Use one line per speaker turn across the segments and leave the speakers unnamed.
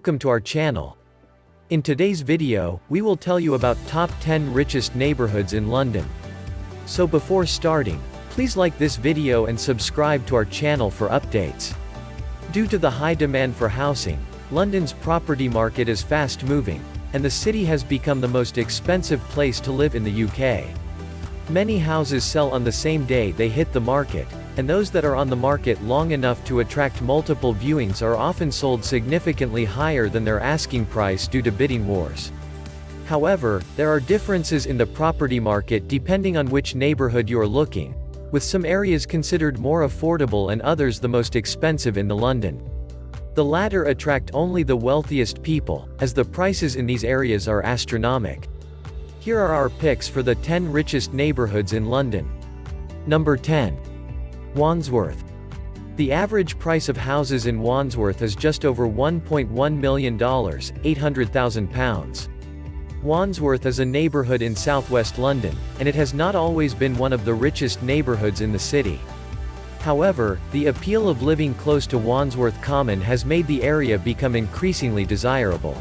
welcome to our channel. In today's video, we will tell you about top 10 richest neighborhoods in London. So before starting, please like this video and subscribe to our channel for updates. Due to the high demand for housing, London's property market is fast moving, and the city has become the most expensive place to live in the UK. Many houses sell on the same day they hit the market, and those that are on the market long enough to attract multiple viewings are often sold significantly higher than their asking price due to bidding wars. However, there are differences in the property market depending on which neighborhood you are looking, with some areas considered more affordable and others the most expensive in London. The latter attract only the wealthiest people, as the prices in these areas are astronomical. Here are our picks for the 10 richest neighborhoods in London. Number 10. Wandsworth. The average price of houses in Wandsworth is just over $1.1 million, £800,000. Wandsworth is a neighborhood in southwest London, and it has not always been one of the richest neighborhoods in the city. However, the appeal of living close to Wandsworth Common has made the area become increasingly desirable.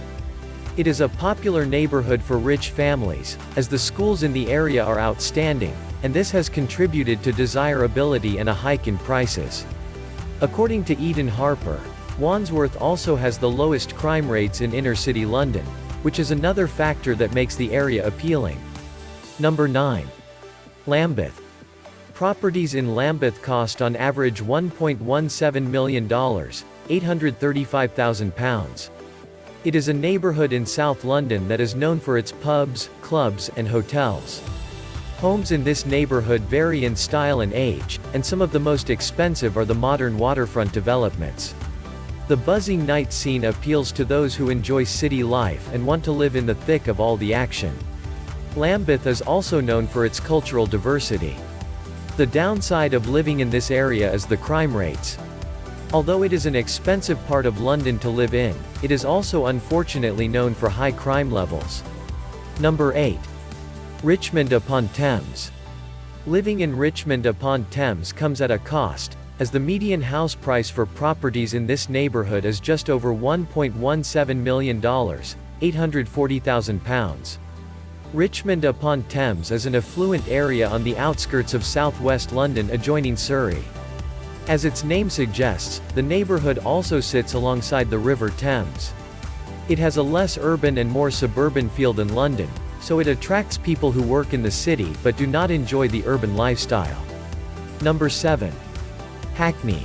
It is a popular neighborhood for rich families, as the schools in the area are outstanding, and this has contributed to desirability and a hike in prices. According to Eden Harper, Wandsworth also has the lowest crime rates in inner-city London, which is another factor that makes the area appealing. Number 9. Lambeth. Properties in Lambeth cost on average $1.17 million, £835,000. It is a neighborhood in South London that is known for its pubs, clubs, and hotels. Homes in this neighborhood vary in style and age, and some of the most expensive are the modern waterfront developments. The buzzing night scene appeals to those who enjoy city life and want to live in the thick of all the action. Lambeth is also known for its cultural diversity. The downside of living in this area is the crime rates. Although it is an expensive part of London to live in, it is also unfortunately known for high crime levels. Number 8. Richmond upon Thames. Living in Richmond upon Thames comes at a cost, as the median house price for properties in this neighborhood is just over $1.17 million, £840,000. Richmond upon Thames is an affluent area on the outskirts of southwest London adjoining Surrey. As its name suggests, the neighborhood also sits alongside the River Thames. It has a less urban and more suburban feel than London, so it attracts people who work in the city but do not enjoy the urban lifestyle. Number 7. Hackney.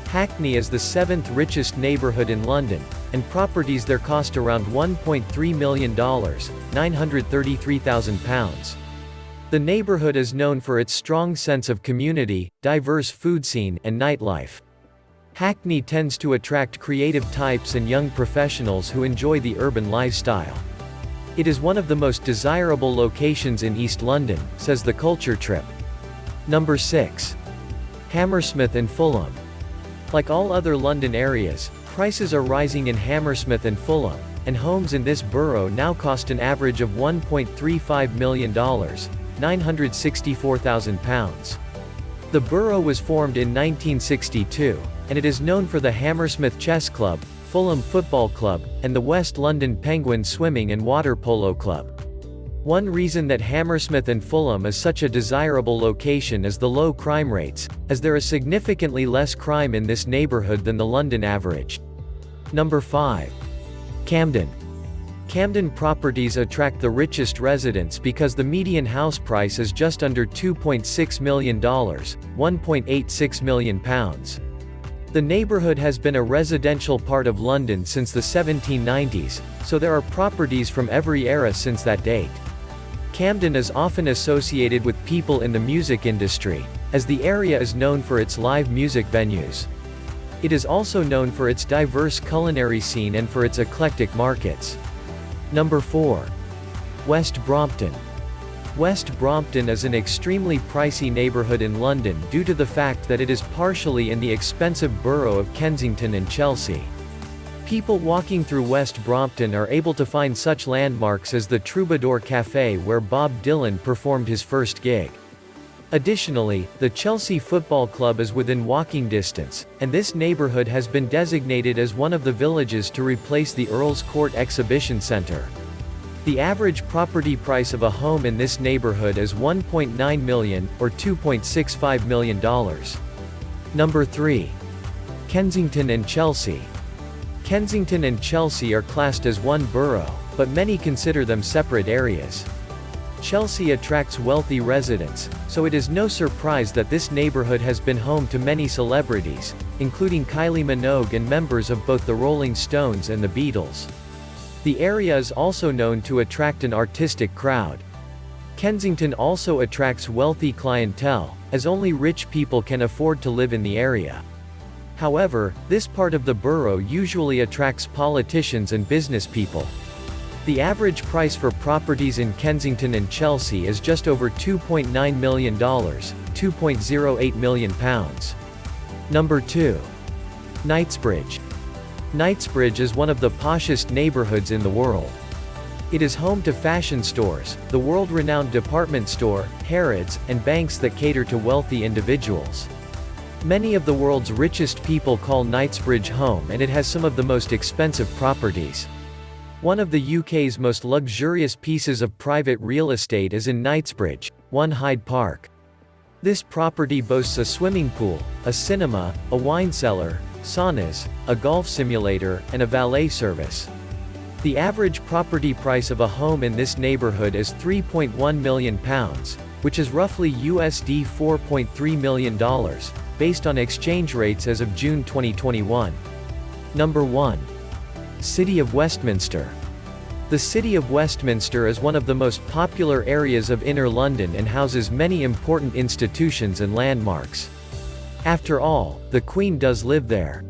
Hackney is the 7th richest neighborhood in London, and properties there cost around $1.3 million, £933,000. The neighborhood is known for its strong sense of community, diverse food scene, and nightlife. Hackney tends to attract creative types and young professionals who enjoy the urban lifestyle. It is one of the most desirable locations in East London, says the Culture Trip. Number 6. Hammersmith and Fulham. Like all other London areas, prices are rising in Hammersmith and Fulham, and homes in this borough now cost an average of $1.35 million, £964,000. The borough was formed in 1962, and it is known for the Hammersmith Chess Club, Fulham Football Club, and the West London Penguin Swimming and Water Polo Club. One reason that Hammersmith and Fulham is such a desirable location is the low crime rates, as there is significantly less crime in this neighborhood than the London average. Number 5. Camden. Camden properties attract the richest residents because the median house price is just under $2.6 million, £1.86 million. The neighborhood has been a residential part of London since the 1790s, so there are properties from every era since that date. Camden is often associated with people in the music industry, as the area is known for its live music venues. It is also known for its diverse culinary scene and for its eclectic markets. Number 4. West Brompton. West Brompton is an extremely pricey neighborhood in London due to the fact that it is partially in the expensive borough of Kensington and Chelsea. People walking through West Brompton are able to find such landmarks as the Troubadour Café where Bob Dylan performed his first gig. Additionally, the Chelsea Football Club is within walking distance, and this neighborhood has been designated as one of the villages to replace the Earl's Court Exhibition Centre. The average property price of a home in this neighborhood is $1.9 million, or $2.65 million. Number 3. Kensington and Chelsea. Kensington and Chelsea are classed as one borough, but many consider them separate areas. Chelsea attracts wealthy residents, so it is no surprise that this neighborhood has been home to many celebrities, including Kylie Minogue and members of both the Rolling Stones and the Beatles. The area is also known to attract an artistic crowd. Kensington also attracts wealthy clientele, as only rich people can afford to live in the area. However, this part of the borough usually attracts politicians and business people. The average price for properties in Kensington and Chelsea is just over $2.9 million, £2.08 million. Number 2. Knightsbridge. Knightsbridge is one of the poshest neighborhoods in the world. It is home to fashion stores, the world-renowned department store, Harrods, and banks that cater to wealthy individuals. Many of the world's richest people call Knightsbridge home, and it has some of the most expensive properties. One of the UK's most luxurious pieces of private real estate is in Knightsbridge, 1 Hyde Park. This property boasts a swimming pool, a cinema, a wine cellar, saunas, a golf simulator, and a valet service. The average property price of a home in this neighborhood is £3.1 million, which is roughly USD $4.3 million, based on exchange rates as of June 2021. Number 1. City of Westminster. The City of Westminster is one of the most popular areas of Inner London and houses many important institutions and landmarks. After all, the Queen does live there.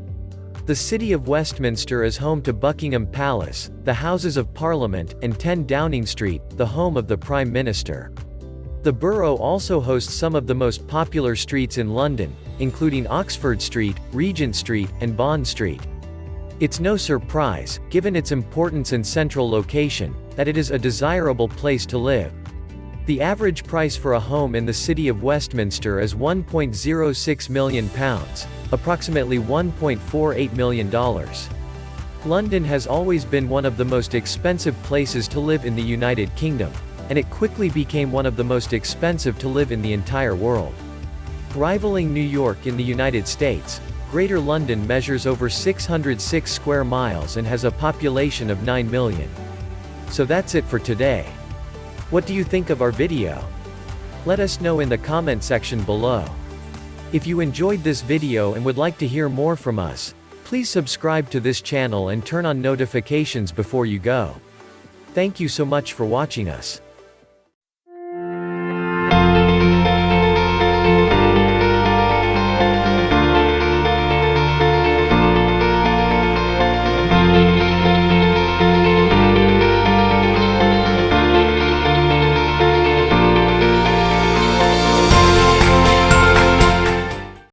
The City of Westminster is home to Buckingham Palace, the Houses of Parliament, and 10 Downing Street, the home of the Prime Minister. The borough also hosts some of the most popular streets in London, including Oxford Street, Regent Street, and Bond Street. It's no surprise, given its importance and central location, that it is a desirable place to live. The average price for a home in the City of Westminster is £1.06 million, approximately $1.48 million. London has always been one of the most expensive places to live in the United Kingdom, and it quickly became one of the most expensive to live in the entire world. Rivaling New York in the United States, Greater London measures over 606 square miles and has a population of 9 million. So that's it for today. What do you think of our video? Let us know in the comment section below. If you enjoyed this video and would like to hear more from us, please subscribe to this channel and turn on notifications before you go. Thank you so much for watching us.